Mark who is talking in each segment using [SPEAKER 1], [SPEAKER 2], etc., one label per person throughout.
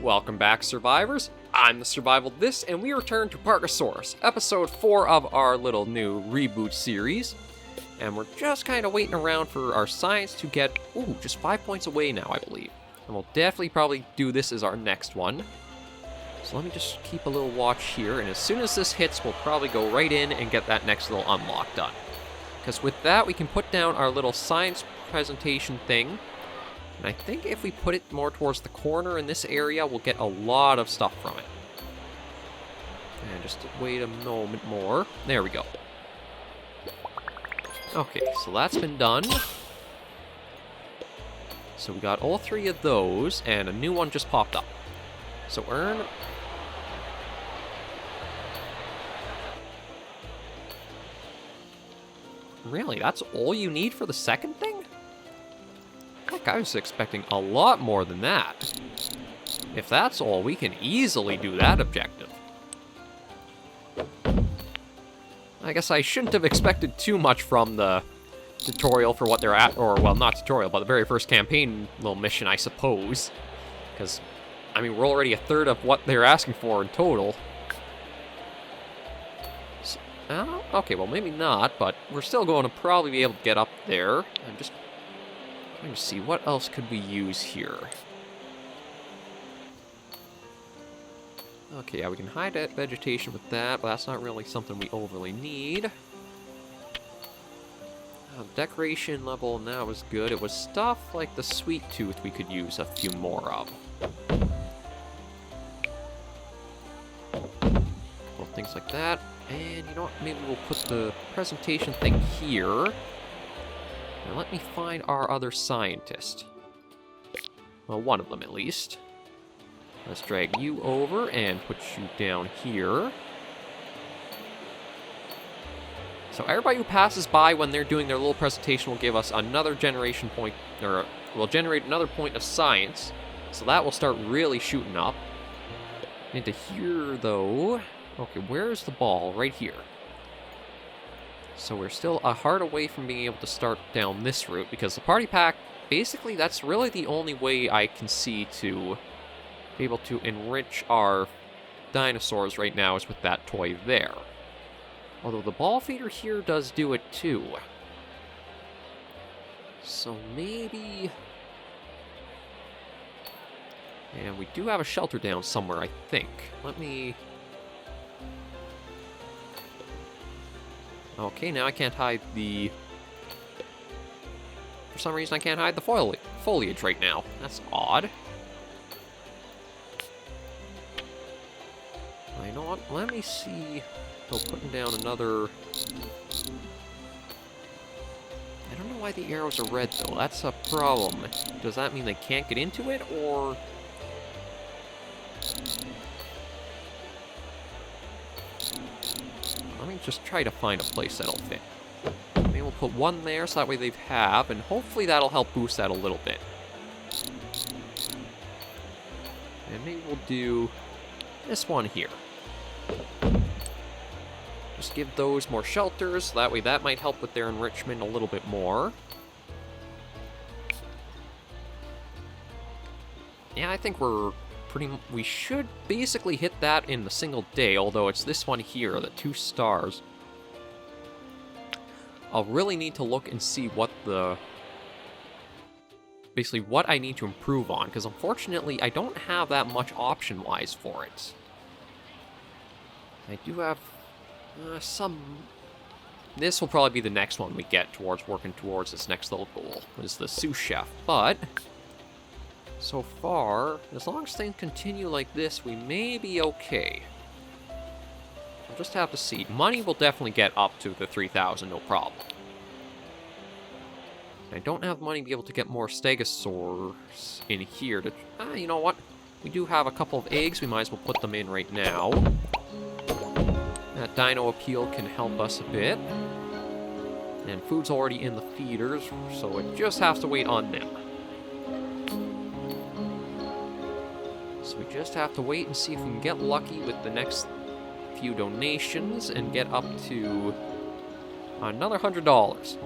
[SPEAKER 1] Welcome back, survivors. I'm the SurvivalVis, and we return to Parkasaurus, episode 4 of our little new reboot series. And we're just kind of waiting around for our science to get, just 5 points away now, I believe. And we'll definitely probably do this as our next one. So let me just keep a little watch here, and as soon as this hits, we'll probably go right in and get that next little unlock done. Because with that, we can put down our little science presentation thing. And I think if we put it more towards the corner in this area, we'll get a lot of stuff from it. And just wait a moment more. There we go. Okay, so that's been done. So we got all 3 of those, and a new one just popped up. So earn... Really? That's all you need for the second thing? Heck, I was expecting a lot more than that. If that's all, we can easily do that objective. I guess I shouldn't have expected too much from the tutorial for what they're at, or, well, not tutorial, but the very first campaign little mission, I suppose. Because, I mean, we're already a third of what they're asking for in total. So, okay, well, maybe not, but we're still going to probably be able to get up there. I'm just trying to see what else could we use here. Okay, yeah, we can hide that vegetation with that, but that's not really something we overly need. Decoration level now is good. It was stuff like the sweet tooth we could use a few more of. Well, things like that. And you know what? Maybe we'll put the presentation thing here. Now let me find our other scientist. Well, one of them at least. Let's drag you over and put you down here. So everybody who passes by when they're doing their little presentation will give us another generation point, or will generate another point of science. So that will start really shooting up. Into here, though. Okay, where's the ball? Right here. So we're still a heart away from being able to start down this route, because the party pack, basically that's really the only way I can see to be able to enrich our dinosaurs right now is with that toy there. Although the ball feeder here does do it too. So maybe... And we do have a shelter down somewhere, I think. Let me... Okay, now I can't hide the... For some reason I can't hide the foliage right now. That's odd. You know what? Let me see... Oh, putting down another... I don't know why the arrows are red, though. That's a problem. Does that mean they can't get into it, or... Let me just try to find a place that'll fit. Maybe we'll put one there, so that way they have, and hopefully that'll help boost that a little bit. And maybe we'll do this one here. Just give those more shelters, so that way that might help with their enrichment a little bit more. Yeah, I think we should basically hit that in a single day, although it's this one here, the 2 stars. I'll really need to look and see what basically what I need to improve on, because unfortunately I don't have that much option-wise for it. I do have some... This will probably be the next one we get towards working towards this next little goal, is the sous chef, but... So far, as long as things continue like this, we may be okay. We'll just have to see. Money will definitely get up to the 3,000, no problem. I don't have money to be able to get more stegosaurs in here to... you know what? We do have a couple of eggs, we might as well put them in right now. That dino appeal can help us a bit. And food's already in the feeders, so it just has to wait on them. So we just have to wait and see if we can get lucky with the next few donations and get up to another $100.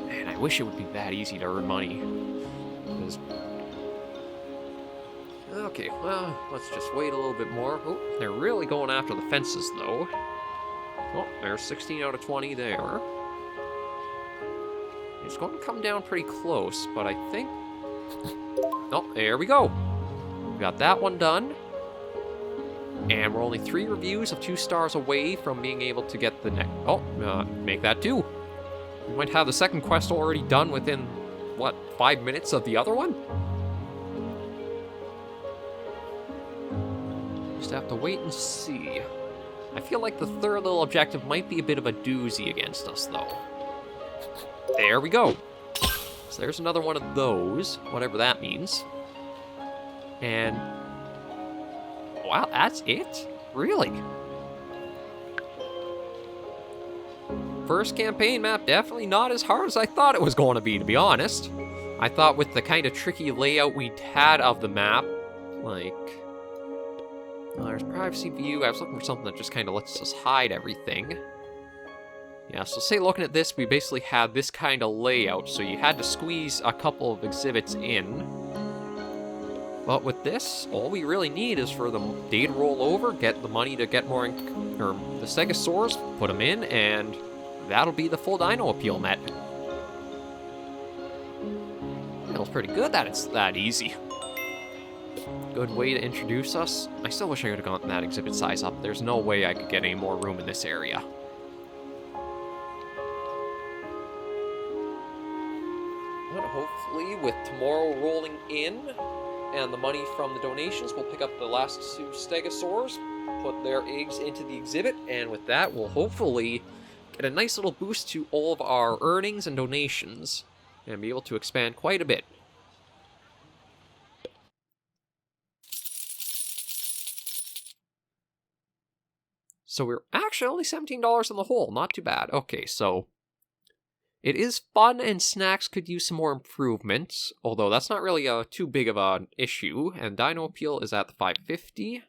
[SPEAKER 1] Man, I wish it would be that easy to earn money. Because Okay, well, let's just wait a little bit more. Oh, they're really going after the fences, though. Oh, there's 16 out of 20 there. It's going to come down pretty close, but I think... Oh, there we go. We got that one done. And we're only 3 reviews of 2 stars away from being able to get the next... Oh, make that 2. We might have the second quest already done within, what, 5 minutes of the other one? Just have to wait and see. I feel like the third little objective might be a bit of a doozy against us, though. There we go. So there's another one of those, whatever that means. And... wow, that's it? Really? First campaign map, definitely not as hard as I thought it was going to be honest. I thought with the kind of tricky layout we'd had of the map, like... well, there's privacy view. I was looking for something that just kind of lets us hide everything. Yeah, so say looking at this, we basically had this kind of layout, so you had to squeeze a couple of exhibits in. But with this, all we really need is for the day to roll over, get the money to get more, or the Stegosaurus, put them in, and that'll be the full dino appeal met. Feels pretty good that it's that easy. Good way to introduce us. I still wish I could have gotten that exhibit size up. There's no way I could get any more room in this area. But hopefully, with tomorrow rolling in, and the money from the donations, we'll pick up the last 2 Stegosaurs, put their eggs into the exhibit, and with that, we'll hopefully get a nice little boost to all of our earnings and donations, and be able to expand quite a bit. So we're actually only $17 in the hole, not too bad. Okay, so it is fun and snacks could use some more improvements, although that's not really too big of an issue, and Dino Appeal is at the 550.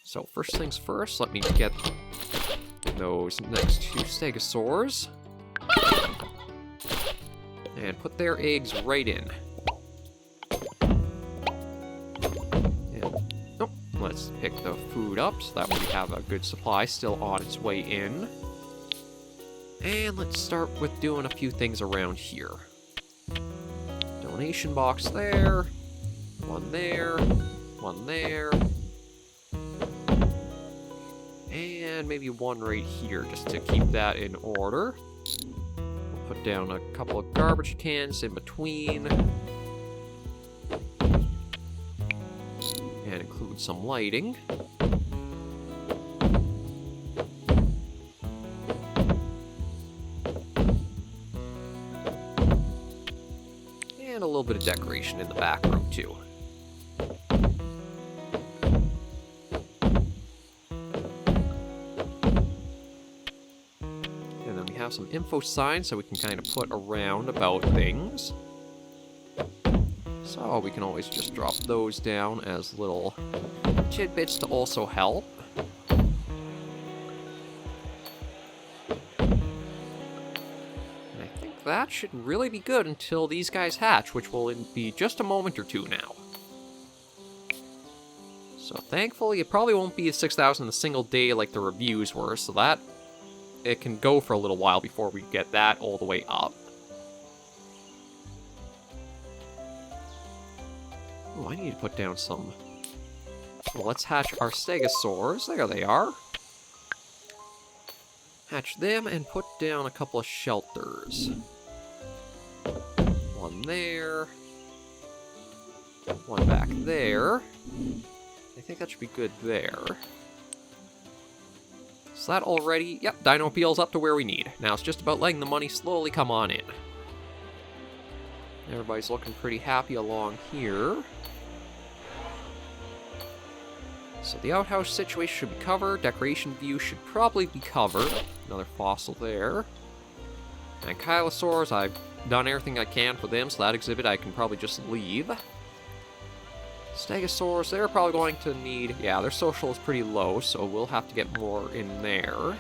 [SPEAKER 1] So first things first, let me get those next 2 Stegosaurs, and put their eggs right in. Let's pick the food up, so that way we have a good supply still on its way in. And let's start with doing a few things around here. Donation box there. One there. One there. And maybe one right here, just to keep that in order. We'll put down a couple of garbage cans in between. And include some lighting. And a little bit of decoration in the back room too. And then we have some info signs so we can kind of put around about things. So we can always just drop those down as little tidbits to also help. And I think that should really be good until these guys hatch, which will be just a moment or two now. So thankfully it probably won't be 6,000 in a single day like the reviews were, so that it can go for a little while before we get that all the way up. Oh, I need to put down some... Well, let's hatch our Stegosaurs. There they are. Hatch them and put down a couple of shelters. One there. One back there. I think that should be good there. So that already... Yep, Dino Appeal's up to where we need. Now it's just about letting the money slowly come on in. Everybody's looking pretty happy along here. So the outhouse situation should be covered. Decoration view should probably be covered. Another fossil there. And Kylosaurs, I've done everything I can for them, so that exhibit I can probably just leave. Stegosaurs, they're probably going to need... Yeah, their social is pretty low, so we'll have to get more in there.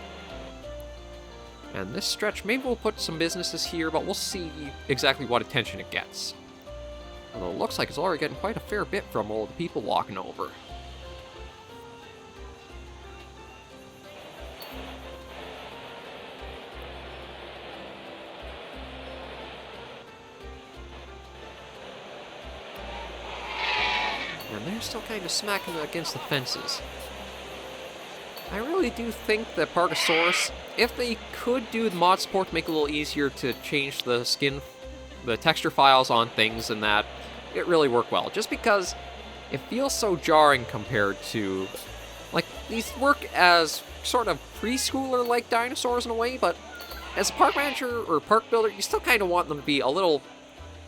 [SPEAKER 1] And this stretch, maybe we'll put some businesses here, but we'll see exactly what attention it gets. Although it looks like it's already getting quite a fair bit from all the people walking over. And they're still kind of smacking against the fences. I really do think that Parkasaurus, if they could do the mod support to make it a little easier to change the skin, the texture files on things and that, it really worked well. Just because it feels so jarring compared to, like, these work as sort of preschooler-like dinosaurs in a way, but as a park manager or park builder, you still kind of want them to be a little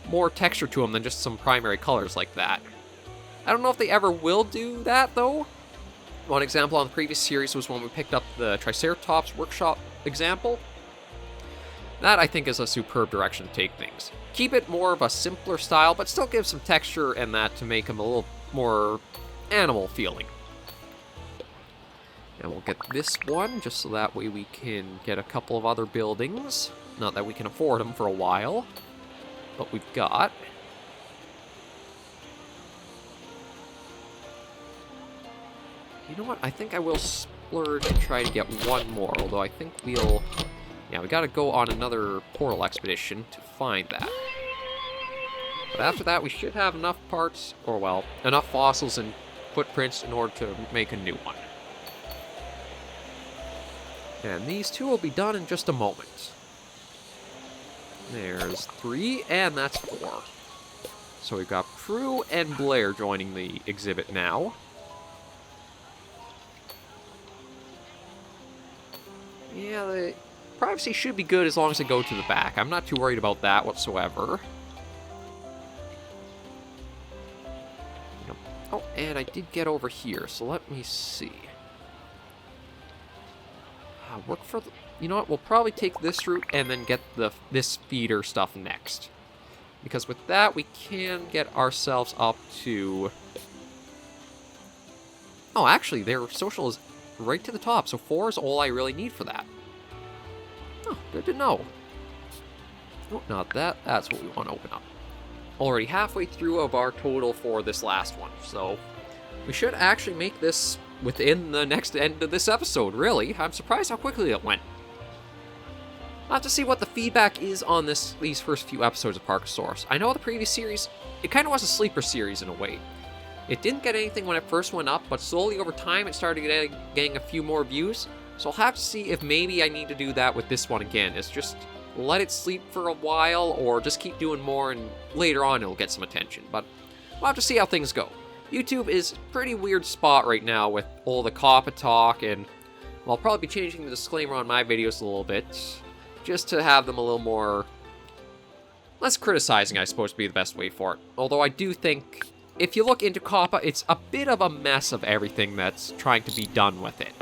[SPEAKER 1] more texture to them than just some primary colors like that. I don't know if they ever will do that, though. One example on the previous series was when we picked up the Triceratops workshop example. That, I think, is a superb direction to take things. Keep it more of a simpler style, but still give some texture and that to make them a little more animal feeling. And we'll get this one, just so that way we can get a couple of other buildings. Not that we can afford them for a while, but we've got. You know what? I think I will splurge and try to get one more, although I think we'll... Yeah, we gotta go on another portal expedition to find that. But after that, we should have enough parts, or well, enough fossils and footprints in order to make a new one. And these two will be done in just a moment. There's 3, and that's 4. So we've got Prue and Blair joining the exhibit now. Yeah, the privacy should be good as long as they go to the back. I'm not too worried about that whatsoever. Oh, and I did get over here, so let me see. Work for the... You know what, we'll probably take this route and then get this feeder stuff next. Because with that, we can get ourselves up to... Oh, actually, their social is right to the top, so 4 is all I really need for that. Oh, good to know. Oh, not that. That's what we want to open up. Already halfway through of our total for this last one, so we should actually make this within the next end of this episode, really. I'm surprised how quickly it went. I'll have to see what the feedback is on these first few episodes of Parkasaurus. I know the previous series, it kind of was a sleeper series in a way. It didn't get anything when it first went up, but slowly over time it started getting a few more views. So I'll have to see if maybe I need to do that with this one again. It's just let it sleep for a while, or just keep doing more and later on it'll get some attention. But we'll have to see how things go. YouTube is a pretty weird spot right now with all the COPPA talk, and I'll probably be changing the disclaimer on my videos a little bit, just to have them a little more... less criticizing, I suppose, would be the best way for it. Although I do think... if you look into COPPA, it's a bit of a mess of everything that's trying to be done with it.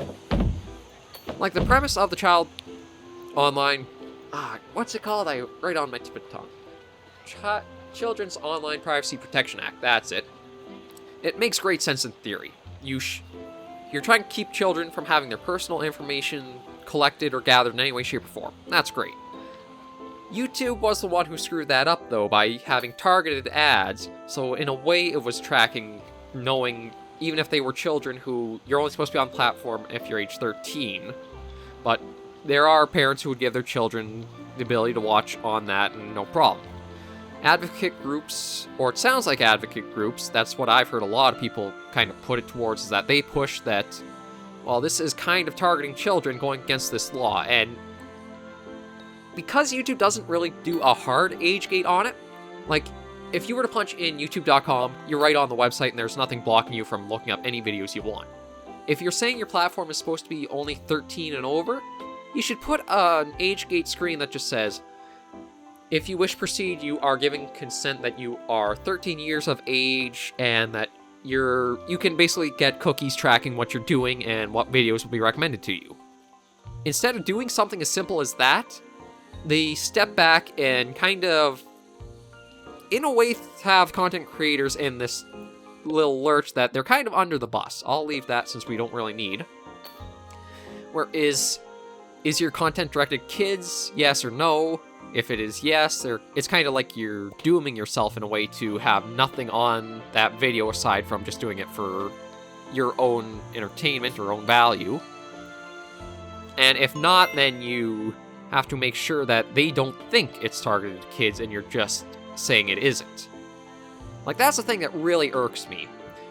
[SPEAKER 1] Like, the premise of the child online... what's it called? Right on my tip of the tongue. Children's Online Privacy Protection Act, that's it. It makes great sense in theory. You're trying to keep children from having their personal information collected or gathered in any way, shape, or form. That's great. YouTube was the one who screwed that up, though, by having targeted ads, so in a way it was tracking, knowing, even if they were children who, you're only supposed to be on the platform if you're age 13, but there are parents who would give their children the ability to watch on that, and no problem. Advocate groups, or it sounds like advocate groups, that's what I've heard a lot of people kind of put it towards, is that they push that, well, this is kind of targeting children going against this law, and because YouTube doesn't really do a hard age gate on it, like, if you were to punch in youtube.com, you're right on the website and there's nothing blocking you from looking up any videos you want. If you're saying your platform is supposed to be only 13 and over, you should put an age gate screen that just says, if you wish to proceed, you are giving consent that you are 13 years of age and that you can basically get cookies tracking what you're doing and what videos will be recommended to you. Instead of doing something as simple as that, they step back and kind of, in a way, have content creators in this little lurch that they're kind of under the bus. I'll leave that since we don't really need. Where is your content directed kids? Yes or no? If it is yes, it's kind of like you're dooming yourself in a way to have nothing on that video aside from just doing it for your own entertainment or own value. And if not, then you have to make sure that they don't think it's targeted to kids and you're just saying it isn't. Like, that's the thing that really irks me,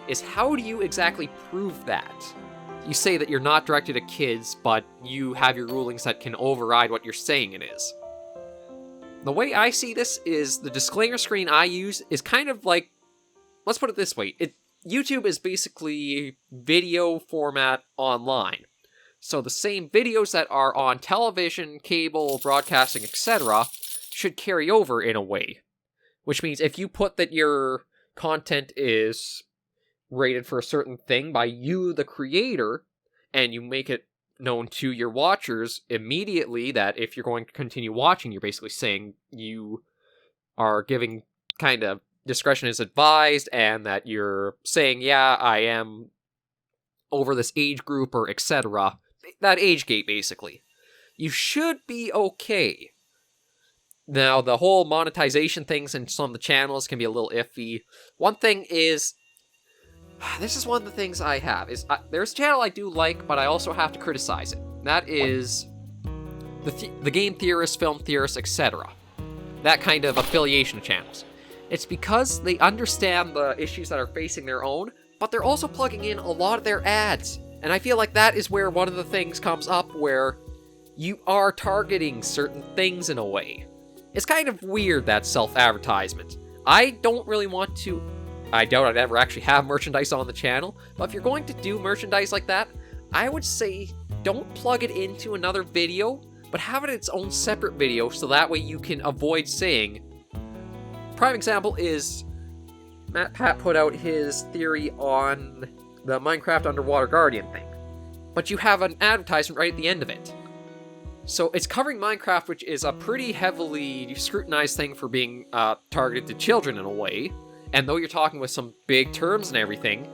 [SPEAKER 1] is how do you exactly prove that? You say that you're not directed at kids, but you have your rulings that can override what you're saying it is. The way I see this is the disclaimer screen I use is kind of like, let's put it this way, YouTube is basically video format online. So the same videos that are on television, cable, broadcasting, etc. should carry over in a way. Which means if you put that your content is rated for a certain thing by you, the creator, and you make it known to your watchers immediately that if you're going to continue watching, you're basically saying you are giving kind of discretion is advised, and that you're saying, yeah, I am over this age group, or etc. That age gate, basically. You should be okay. Now, the whole monetization things in some of the channels can be a little iffy. One thing is, this is one of the things I have, is there's a channel I do like, but I also have to criticize it. That is the game theorists, film theorists, etc. That kind of affiliation channels. It's because they understand the issues that are facing their own, but they're also plugging in a lot of their ads. And I feel like that is where one of the things comes up where you are targeting certain things in a way. It's kind of weird, that self-advertisement. I don't really want to... I doubt I'd ever actually have merchandise on the channel, but if you're going to do merchandise like that, I would say don't plug it into another video, but have it its own separate video so that way you can avoid saying... Prime example is Matt Pat put out his theory on the Minecraft Underwater Guardian thing, but you have an advertisement right at the end of it. So it's covering Minecraft, which is a pretty heavily scrutinized thing for being targeted to children in a way, and though you're talking with some big terms and everything,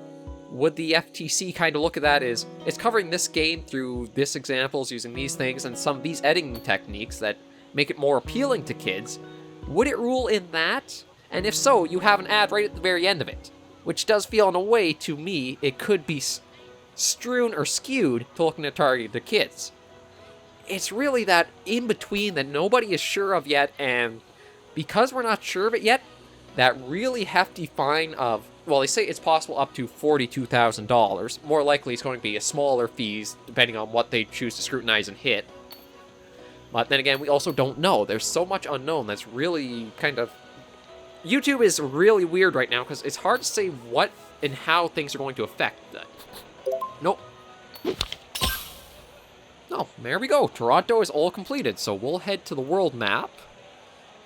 [SPEAKER 1] would the FTC kind of look at that as, it's covering this game through this examples, using these things, and some of these editing techniques that make it more appealing to kids? Would it rule in that? And if so, you have an ad right at the very end of it, which does feel in a way, to me, it could be strewn or skewed to looking at targeted to kids. It's really that in-between that nobody is sure of yet, and because we're not sure of it yet, that really hefty fine of, well, they say it's possible up to $42,000. More likely it's going to be a smaller fees, depending on what they choose to scrutinize and hit. But then again, we also don't know. There's so much unknown that's really kind of... YouTube is really weird right now, because it's hard to say what and how things are going to affect that. Nope. No, there we go. Toronto is all completed, so we'll head to the world map.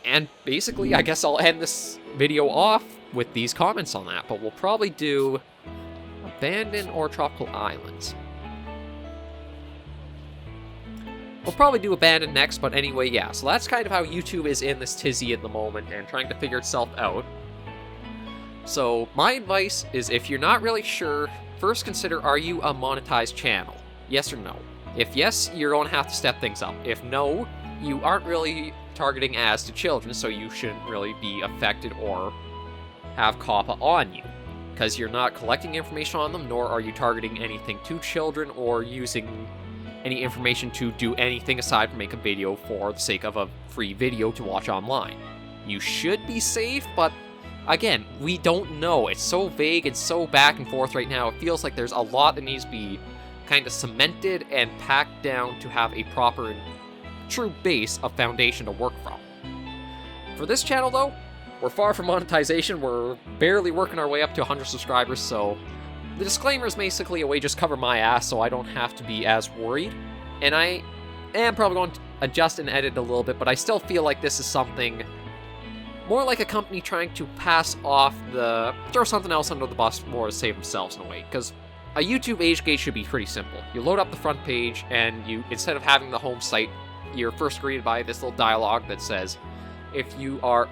[SPEAKER 1] And basically, I guess I'll end this video off with these comments on that, but we'll probably do Abandoned or Tropical Islands. We'll probably do Abandoned next, but anyway, yeah. So that's kind of how YouTube is in this tizzy at the moment and trying to figure itself out. So my advice is, if you're not really sure, first consider, are you a monetized channel? Yes or no? If yes, you're going to have to step things up. If no, you aren't really targeting ads to children, so you shouldn't really be affected or have COPPA on you, because you're not collecting information on them, nor are you targeting anything to children or using any information to do anything aside from make a video for the sake of a free video to watch online. You should be safe, but again, we don't know. It's so vague and so back and forth right now. It feels like there's a lot that needs to be kind of cemented and packed down to have a proper and true base of foundation to work from. For this channel, though, we're far from monetization. We're barely working our way up to 100 subscribers, so the disclaimer is basically a way to just cover my ass so I don't have to be as worried. And I am probably going to adjust and edit a little bit, but I still feel like this is something more like a company trying to pass off throw something else under the bus more to save themselves in a way. Because a YouTube age gate should be pretty simple. You load up the front page, and you, instead of having the home site, you're first greeted by this little dialogue that says, if you are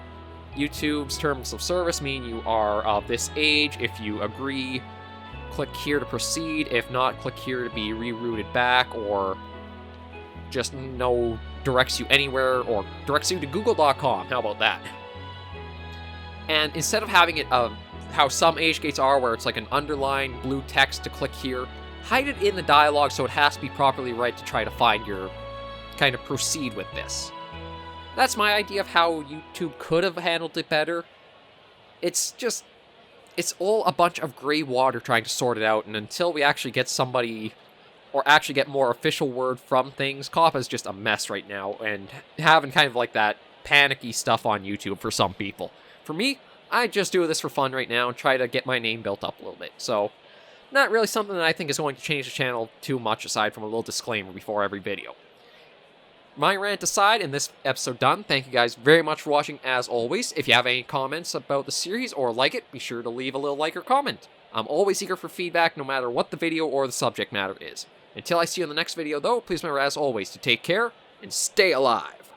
[SPEAKER 1] YouTube's terms of service mean you are of this age, if you agree, click here to proceed. If not, click here to be rerouted back, or just no directs you anywhere, or directs you to google.com. How about that? And instead of having it how some age gates are, where it's like an underlined blue text to click here, hide it in the dialogue so it has to be properly read to try to find your, kind of proceed with this. That's my idea of how YouTube could have handled it better. It's all a bunch of gray water trying to sort it out, and until we actually get somebody, or actually get more official word from things, COPPA's just a mess right now, and having kind of like that panicky stuff on YouTube for some people. For me, I just do this for fun right now and try to get my name built up a little bit, so not really something that I think is going to change the channel too much, aside from a little disclaimer before every video. My rant aside, and this episode done, thank you guys very much for watching as always. If you have any comments about the series or like it, be sure to leave a little like or comment. I'm always eager for feedback no matter what the video or the subject matter is. Until I see you in the next video though, please remember as always to take care and stay alive.